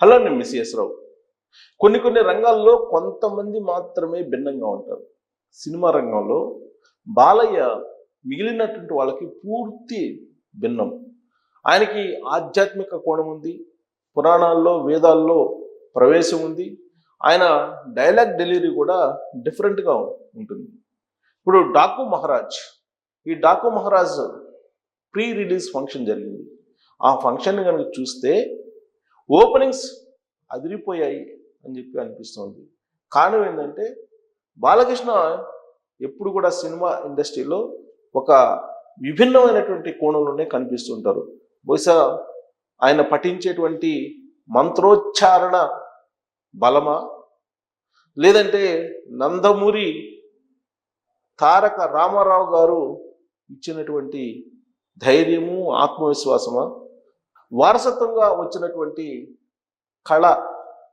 Hello, నేను miss రావు. కొన్ని రంగాల్లో కొంతమంది మాత్రమే భిన్నంగా ఉంటారు. సినిమా రంగంలో బాలయ్య మిగిలినటువంటి వాళ్ళకి పూర్తి భిన్నం. ఆయనకి ఆధ్యాత్మిక కోణం ఉంది, పురాణాల్లో వేదాల్లో ప్రవేశం ఉంది. ఆయన డైలాగ్ డెలివరీ కూడా డిఫరెంట్గా ఉంటుంది. ఇప్పుడు ఈ Daaku Maharaj pre release function జరిగింది. ఆ ఫంక్షన్ కనుక చూస్తే ఓపెనింగ్స్ అదిరిపోయాయి అని చెప్పి అనిపిస్తుంది. కారణం ఏంటంటే బాలకృష్ణ ఎప్పుడు కూడా సినిమా ఇండస్ట్రీలో ఒక విభిన్నమైనటువంటి కోణంలోనే కనిపిస్తుంటారు. బహుశా ఆయన పఠించేటువంటి మంత్రోచ్చారణ బలమా, లేదంటే నందమూరి తారక రామారావు గారు ఇచ్చినటువంటి ధైర్యము, ఆత్మవిశ్వాసమా, వారసత్వంగా వచ్చినటువంటి కళ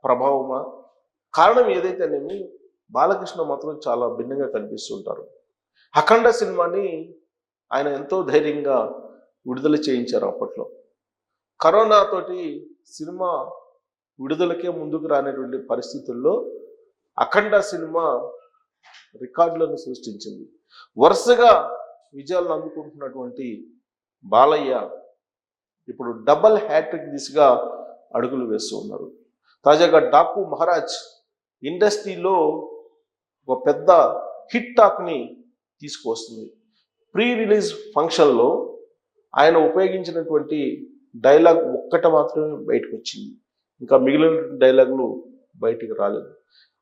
ప్రభావమా, కారణం ఏదైతేనేమి బాలకృష్ణ మాత్రం చాలా భిన్నంగా కనిపిస్తుంటారు. అఖండ సినిమాని ఆయన ఎంతో ధైర్యంగా విడుదల చేయించారు. అప్పట్లో కరోనాతోటి సినిమా విడుదలకే ముందుకు రానటువంటి పరిస్థితుల్లో అఖండ సినిమా రికార్డులను సృష్టించింది. వరుసగా విజయాలను అందుకుంటున్నటువంటి బాలయ్య ఇప్పుడు డబల్ హ్యాట్రిక్ దిశగా అడుగులు వేస్తూ ఉన్నారు. తాజాగా డాకు మహారాజ్ ఇండస్ట్రీలో ఒక పెద్ద హిట్ టాక్ని తీసుకువస్తుంది. ప్రీ రిలీజ్ ఫంక్షన్లో ఆయన ఉపయోగించినటువంటి డైలాగ్ ఒక్కట మాత్రమే బయటకు వచ్చింది. ఇంకా మిగిలిన డైలాగులు బయటికి రాలేదు.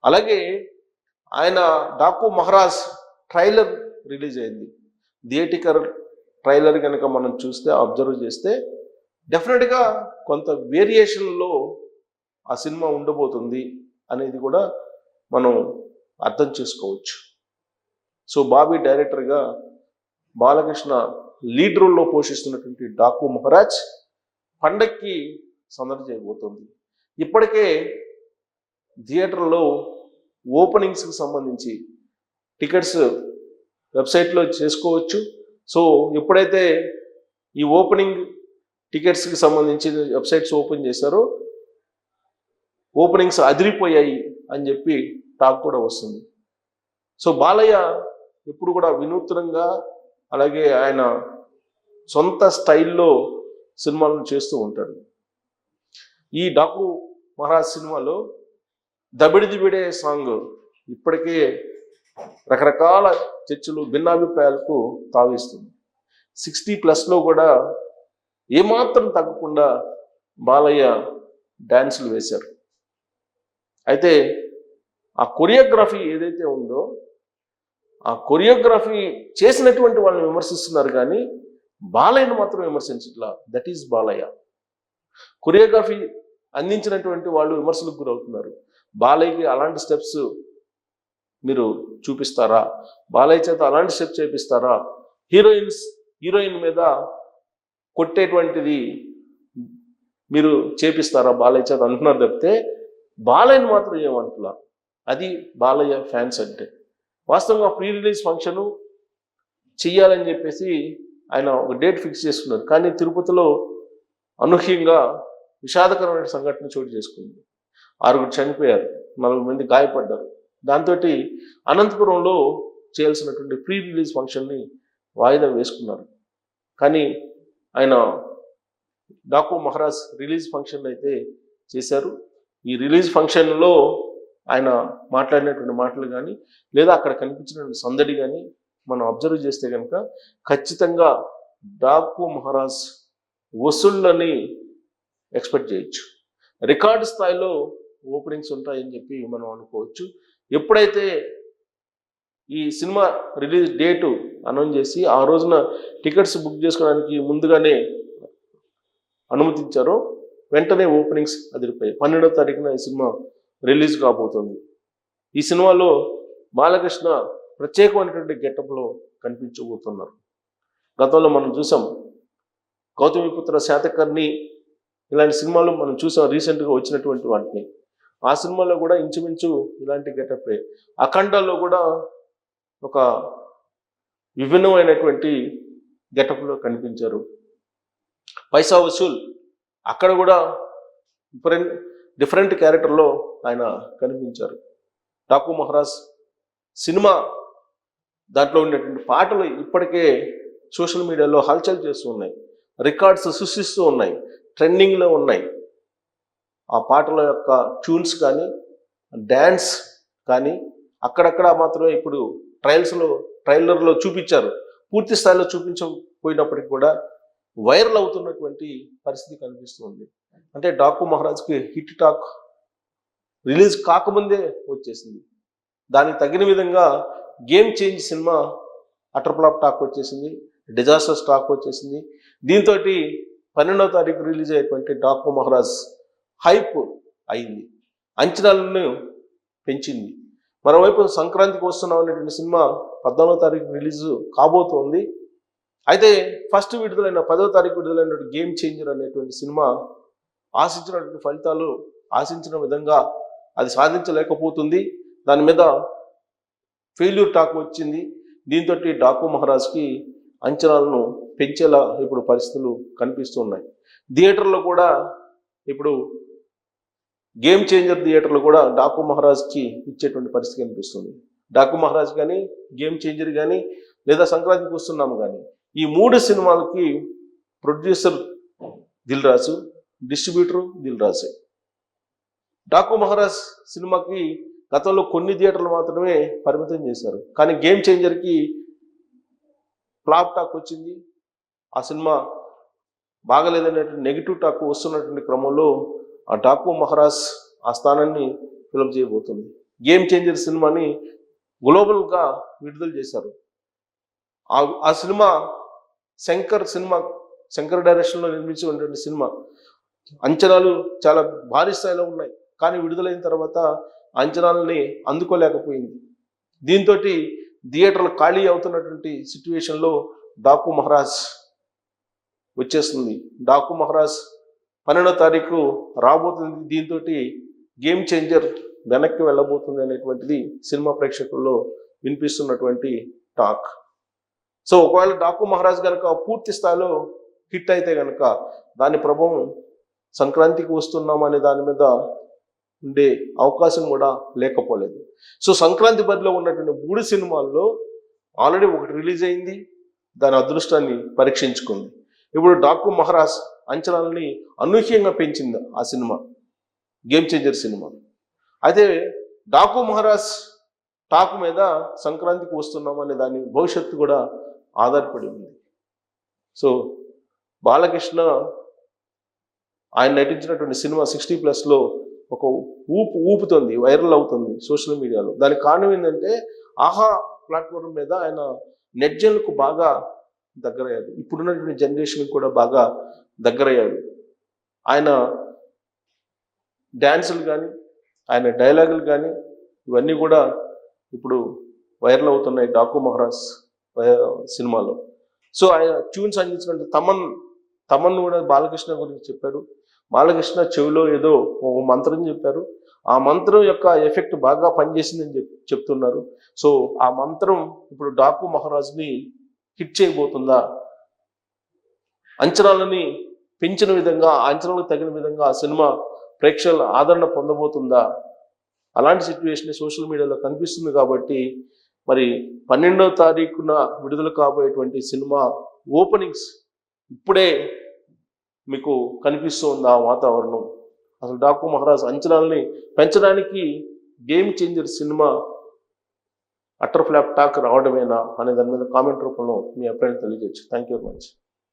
అలాగే ఆయన డాకు మహారాజ్ ట్రైలర్ రిలీజ్ అయింది. థియేటికల్ ట్రైలర్ కనుక మనం చూస్తే, అబ్జర్వ్ చేస్తే డెఫినెట్గా కొంత వేరియేషన్లో ఆ సినిమా ఉండబోతుంది అనేది కూడా మనం అర్థం చేసుకోవచ్చు. సో బాబీ డైరెక్టర్గా బాలకృష్ణ లీడ్ రోల్లో పోషిస్తున్నటువంటి డాకు మహారాజ్ పండక్కి సందడి చేయబోతుంది. ఇప్పటికే థియేటర్లో ఓపెనింగ్స్కి సంబంధించి టికెట్స్ వెబ్సైట్లో చేసుకోవచ్చు. సో ఎప్పుడైతే ఈ ఓపెనింగ్ టికెట్స్కి సంబంధించి వెబ్సైట్స్ ఓపెన్ చేశారో ఓపెనింగ్స్ అదిరిపోయాయి అని చెప్పి టాక్ కూడా వస్తుంది. సో బాలయ్య ఎప్పుడు కూడా వినూత్నంగా, అలాగే ఆయన సొంత స్టైల్లో సినిమాలను చేస్తూ ఉంటాడు. ఈ డాకు మహారాజ్ సినిమాలో దబిడిదిబిడే సాంగ్ ఇప్పటికే రకరకాల చర్చలు, భిన్నాభిప్రాయాలకు తావిస్తుంది. 60+ కూడా ఏమాత్రం తగ్గకుండా బాలయ్య డ్యాన్సులు వేశారు. అయితే ఆ కొరియోగ్రఫీ ఏదైతే ఉందో, ఆ కొరియోగ్రఫీ చేసినటువంటి వాళ్ళని విమర్శిస్తున్నారు, కానీ బాలయ్యను మాత్రం విమర్శించట్లా. That is Balayya. కొరియోగ్రఫీ అందించినటువంటి వాళ్ళు విమర్శలకు గురవుతున్నారు. బాలయ్యకి అలాంటి స్టెప్స్ మీరు చూపిస్తారా, బాలయ్య చేత అలాంటి స్టెప్స్ చేపిస్తారా, హీరోయిన్ మీద కొట్టేటువంటిది మీరు చేపిస్తారా బాలయ్య చేత అంటున్నారు తప్పితే బాలయ్యని మాత్రం ఏమంటున్నా. అది బాలయ్య ఫ్యాన్స్ అంటే. వాస్తవంగా ప్రీ రిలీజ్ ఫంక్షను చెయ్యాలని చెప్పేసి ఆయన ఒక డేట్ ఫిక్స్ చేసుకున్నారు. కానీ తిరుపతిలో అనూహ్యంగా విషాదకరమైన సంఘటన చోటు చేసుకుంది. 6 చనిపోయారు, 4 మంది గాయపడ్డారు. దాంతో అనంతపురంలో చేయాల్సినటువంటి ప్రీ రిలీజ్ ఫంక్షన్ని వాయిదా వేసుకున్నారు. కానీ ఆయన డాకు మహారాజ్ రిలీజ్ ఫంక్షన్ అయితే చేశారు. ఈ రిలీజ్ ఫంక్షన్లో ఆయన మాట్లాడినటువంటి మాటలు కానీ, లేదా అక్కడ కనిపించినటువంటి సందడి కానీ మనం అబ్జర్వ్ చేస్తే కనుక ఖచ్చితంగా డాకు మహారాజ్ వసూళ్ళని ఎక్స్పెక్ట్ చేయొచ్చు. రికార్డు స్థాయిలో ఓపెనింగ్స్ ఉంటాయని చెప్పి మనం అనుకోవచ్చు. ఎప్పుడైతే ఈ సినిమా రిలీజ్ డేటు అనౌన్స్ చేసి ఆ రోజున టికెట్స్ బుక్ చేసుకోవడానికి ముందుగానే అనుమతించారో వెంటనే ఓపెనింగ్స్ అదిరిపోయాయి. 12వ తారీఖున ఈ సినిమా రిలీజ్ కాబోతుంది. ఈ సినిమాలో బాలకృష్ణ ప్రత్యేకమైనటువంటి గెటప్లో కనిపించబోతున్నారు. గతంలో మనం చూసాం గౌతమిపుత్ర శాతకర్ణి, ఇలాంటి సినిమాలు మనం చూసాం రీసెంట్గా వచ్చినటువంటి వాటిని. ఆ సినిమాలో కూడా ఇంచుమించు ఇలాంటి గెటప్. అఖండలో కూడా ఒక విభిన్నమైనటువంటి గెటప్లో కనిపించారు. పైసా వసూల్ అక్కడ కూడా డిఫరెంట్ క్యారెక్టర్లో ఆయన కనిపించారు. డాకు మహారాజ్ సినిమా దాంట్లో ఉన్నటువంటి పాటలు ఇప్పటికే సోషల్ మీడియాలో హల్చల్ చేస్తూ ఉన్నాయి, రికార్డ్స్ సృష్టిస్తూ ఉన్నాయి, ట్రెండింగ్లో ఉన్నాయి. ఆ పాటల యొక్క ట్యూన్స్ కానీ డ్యాన్స్ కానీ అక్కడక్కడ మాత్రమే ఇప్పుడు ట్రైలర్లో చూపించారు, పూర్తి స్థాయిలో చూపించకపోయినప్పటికీ కూడా వైరల్ అవుతున్నటువంటి పరిస్థితి కనిపిస్తుంది. అంటే డాకు మహారాజ్కి హిట్ టాక్ రిలీజ్ కాకముందే వచ్చేసింది. దానికి తగిన విధంగా game change cinema utter flop talk వచ్చేసింది, డిజాస్టర్స్ టాక్ వచ్చేసింది. దీంతో 12వ తారీఖు రిలీజ్ అయ్యేటువంటి డాకు మహారాజ్ హైప్ అయింది, అంచనాలను పెంచింది. మరోవైపు సంక్రాంతికి వస్తున్నాం అనేటువంటి సినిమా 14వ తారీఖు రిలీజ్ కాబోతోంది. అయితే ఫస్ట్ విడుదలైన 10వ తారీఖు విడుదలైనటువంటి గేమ్ చేంజర్ అనేటువంటి సినిమా ఆశించినటువంటి ఫలితాలు ఆశించిన విధంగా అది సాధించలేకపోతుంది. దాని మీద ఫెయిల్యూర్ టాక్ వచ్చింది. దీంతో డాకు మహారాజ్కి అంచనాలను పెంచేలా ఇప్పుడు పరిస్థితులు కనిపిస్తున్నాయి. థియేటర్లో కూడా ఇప్పుడు గేమ్ చేంజర్ థియేటర్లు కూడా డాకు మహారాజ్కి ఇచ్చేటువంటి పరిస్థితి కనిపిస్తుంది. డాకు మహారాజ్ కానీ, గేమ్ చేంజర్ కానీ, లేదా సంక్రాంతికి వస్తున్నాము కానీ, ఈ 3 సినిమాలకి ప్రొడ్యూసర్ దిల్ రాజు, డిస్ట్రిబ్యూటర్ దిల్ రాజు. డాకు మహారాజ్ సినిమాకి గతంలో కొన్ని థియేటర్లు మాత్రమే పరిమితం చేశారు, కానీ గేమ్ చేంజర్కి ఫ్లాప్ టాక్ వచ్చింది. ఆ సినిమా బాగలేదనేటువంటి నెగిటివ్ టాక్ వస్తున్నటువంటి క్రమంలో ఆ డాకు మహారాజ్ ఆ స్థానాన్ని ఫిలప్ చేయబోతుంది. గేమ్ చేంజర్ సినిమాని గ్లోబల్గా విడుదల చేశారు. ఆ సినిమా శంకర్ డైరెక్షన్లో నిర్మించినటువంటి సినిమా. అంచనాలు చాలా భారీ స్థాయిలో ఉన్నాయి, కానీ విడుదలైన తర్వాత అంచనాలని అందుకోలేకపోయింది. దీంతో థియేటర్లు ఖాళీ అవుతున్నటువంటి సిచ్యువేషన్లో డాకు మహారాజ్ వచ్చేస్తుంది. డాకు మహారాజ్ 12వ తారీఖు రాబోతుంది. దీంతో గేమ్ చేంజర్ వెనక్కి వెళ్ళబోతుంది అనేటువంటిది సినిమా ప్రేక్షకుల్లో వినిపిస్తున్నటువంటి టాక్. సో ఒకవేళ డాకు మహారాజ్ కనుక పూర్తి స్థాయిలో హిట్ అయితే కనుక దాని ప్రభావం సంక్రాంతికి వస్తున్నాం అనే దాని మీద ఉండే అవకాశం కూడా లేకపోలేదు. సో సంక్రాంతి బరిలో ఉన్నటువంటి 3 సినిమాల్లో ఆల్రెడీ ఒకటి రిలీజ్ అయింది, దాని అదృష్టాన్ని పరీక్షించుకుంది. ఇప్పుడు డాకు మహారాజ్ అంచనాలని అనూహ్యంగా పెంచింది ఆ సినిమా, గేమ్ చేంజర్ సినిమా. అయితే డాకు మహారాజ్ టాక్ మీద సంక్రాంతికి వస్తున్నాం అనే దాని భవిష్యత్తు కూడా ఆధారపడి ఉంది. సో బాలకృష్ణ ఆయన నటించినటువంటి సినిమా 60+లో ఒక ఊపుతుంది, వైరల్ అవుతుంది సోషల్ మీడియాలో. దానికి కారణం ఏంటంటే ఆహా ప్లాట్ఫామ్ మీద ఆయన నెట్జన్లకు బాగా దగ్గరయ్యాడు, ఇప్పుడున్నటువంటి జనరేషన్కి కూడా బాగా దగ్గరయ్యాడు. ఆయన డ్యాన్సులు కానీ, ఆయన డైలాగులు కానీ ఇవన్నీ కూడా ఇప్పుడు వైరల్ అవుతున్నాయి డాకు మహారాజ్ సినిమాలో. సో ఆయన ట్యూన్స్ అందించినట్టు తమన్ కూడా బాలకృష్ణ గురించి చెప్పాడు. బాలకృష్ణ చెవిలో ఏదో ఒక మంత్రం చెప్పారు, ఆ మంత్రం యొక్క ఎఫెక్ట్ బాగా పనిచేసిందని చెప్తున్నారు. సో ఆ మంత్రం ఇప్పుడు డాకు మహారాజ్ని హిట్ చేయబోతుందా, అంచనాలని పెంచిన విధంగా, అంచనాలకు తగిన విధంగా ఆ సినిమా ప్రేక్షకుల ఆదరణ పొందబోతుందా, అలాంటి సిచ్యువేషన్ సోషల్ మీడియాలో కనిపిస్తుంది. కాబట్టి మరి 12వ తారీఖున విడుదల కాబోయేటువంటి సినిమా ఓపెనింగ్స్ ఇప్పుడే మీకు కనిపిస్తుంది ఆ వాతావరణం. అసలు డాకు మహారాజ్ అంచనాలని పెంచడానికి Game Changer cinema utter flop talk రావడమేనా అనే దాని మీద కామెంట్ రూపంలో మీ అభిప్రాయం తెలియజేయచ్చు. Thank you very much.